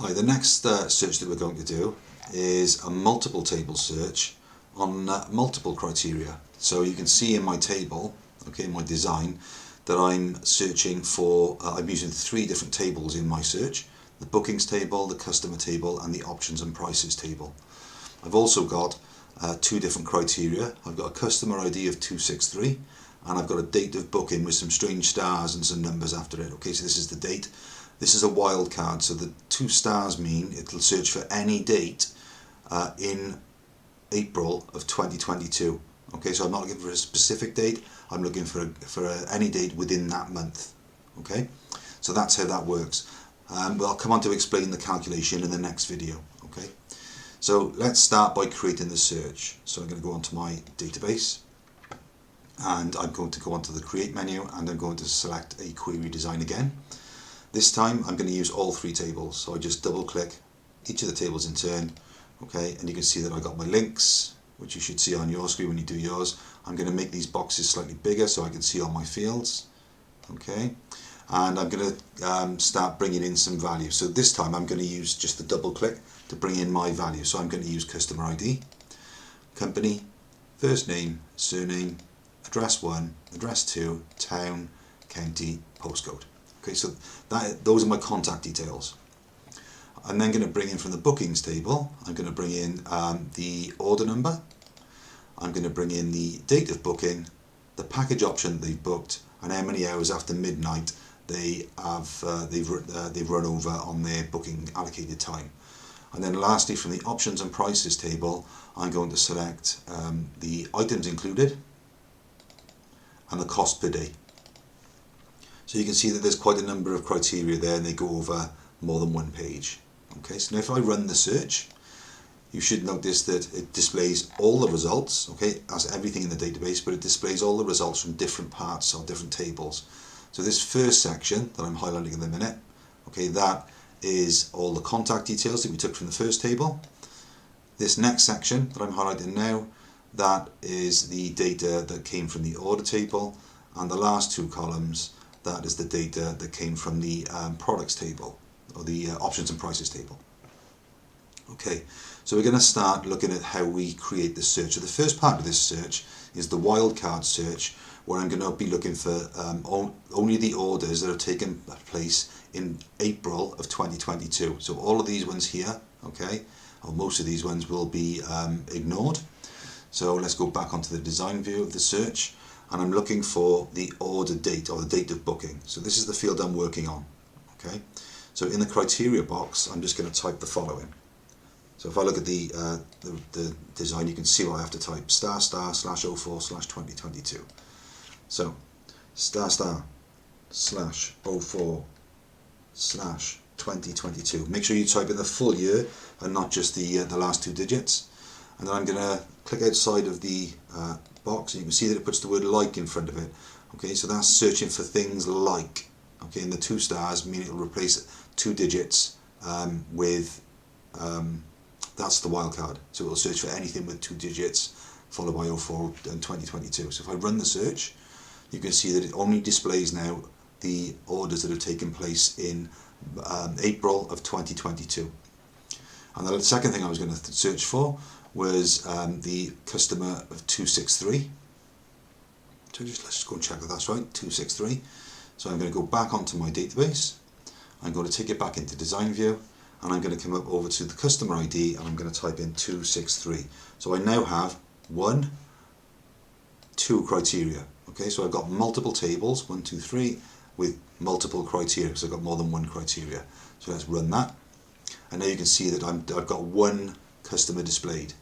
Hi, the next search that we're going to do is a multiple table search on multiple criteria. So you can see in my table, okay, in my design, that I'm searching for, I'm using 3 different tables in my search: the bookings table, the customer table, and the options and prices table. I've also got 2 different criteria. I've got a customer ID of 263, and I've got a date of booking with some strange stars and some numbers after it. Okay, so this is the date. This is a wildcard, so the 2 stars mean it'll search for any date in April of 2022. Okay, so I'm not looking for a specific date, I'm looking for any date within that month. Okay, so that's how that works. But I'll come on to explain the calculation in the next video. Okay, so let's start by creating the search. So I'm going to go onto my database, and I'm going to go onto the create menu, and I'm going to select a query design again. This time I'm going to use all 3 tables, so I just double click each of the tables in turn, okay, and you can see that I got my links, which you should see on your screen when you do yours. I'm going to make these boxes slightly bigger so I can see all my fields, okay, and I'm going to start bringing in some value. So this time I'm going to use just the double click to bring in my value. So I'm going to use customer ID, company, first name, surname, address 1, address 2, town, county, postcode. Okay, so those are my contact details. I'm then going to bring in from the bookings table, I'm going to bring in the order number, I'm going to bring in the date of booking, the package option they've booked, and how many hours after midnight they've run over on their booking allocated time. And then lastly, from the options and prices table, I'm going to select the items included and the cost per day. So you can see that there's quite a number of criteria there, and they go over more than one page. Okay, so now if I run the search, you should notice that it displays all the results. Okay, that's everything in the database, but it displays all the results from different parts or different tables. So this first section that I'm highlighting in a minute, okay, that is all the contact details that we took from the first table. This next section that I'm highlighting now, that is the data that came from the order table, and the last 2 columns, that is the data that came from the products table, or the options and prices table. Okay, so we're going to start looking at how we create the search. So the first part of this search is the wildcard search, where I'm going to be looking for only the orders that have taken place in April of 2022. So all of these ones here, okay, or most of these ones will be ignored. So let's go back onto the design view of the search, and I'm looking for the order date, or the date of booking. So this is the field I'm working on. Okay, so in the criteria box, I'm just going to type the following. So if I look at the design, you can see what I have to type: */04/2022. So */04/2022. Make sure you type in the full year and not just the last 2 digits. And then I'm going to click outside of the box, and you can see that it puts the word like in front of it. Okay, so that's searching for things like. Okay, and the 2 stars mean it will replace 2 digits with, that's the wildcard. So it will search for anything with 2 digits followed by 04 and 2022. So if I run the search, you can see that it only displays now the orders that have taken place in April of 2022. And the second thing I was going to search for was the customer of 263. So let's just go and check that that's right, 263. So I'm going to go back onto my database, I'm going to take it back into design view, and I'm going to come up over to the customer ID, and I'm going to type in 263. So I now have 2 criteria. Okay, so I've got multiple tables, 1, 2, 3, with multiple criteria, so I've got more than 1 criteria. So let's run that, and now you can see that I've got 1 customer displayed.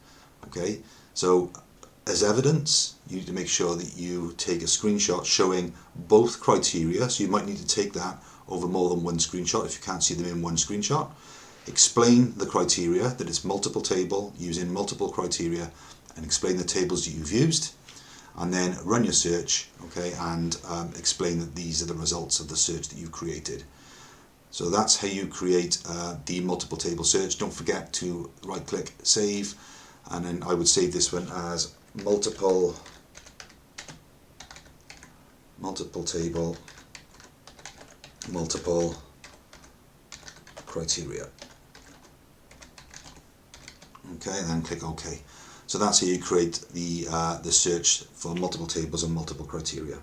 Okay, so as evidence, you need to make sure that you take a screenshot showing both criteria. So you might need to take that over more than 1 screenshot if you can't see them in 1 screenshot. Explain the criteria, that it's multiple table using multiple criteria, and explain the tables that you've used, and then run your search, okay, and explain that these are the results of the search that you've created. So that's how you create the multiple table search. Don't forget to right click, save, and then I would save this one as multiple table, multiple criteria. Okay, and then click OK. So that's how you create the search for multiple tables and multiple criteria.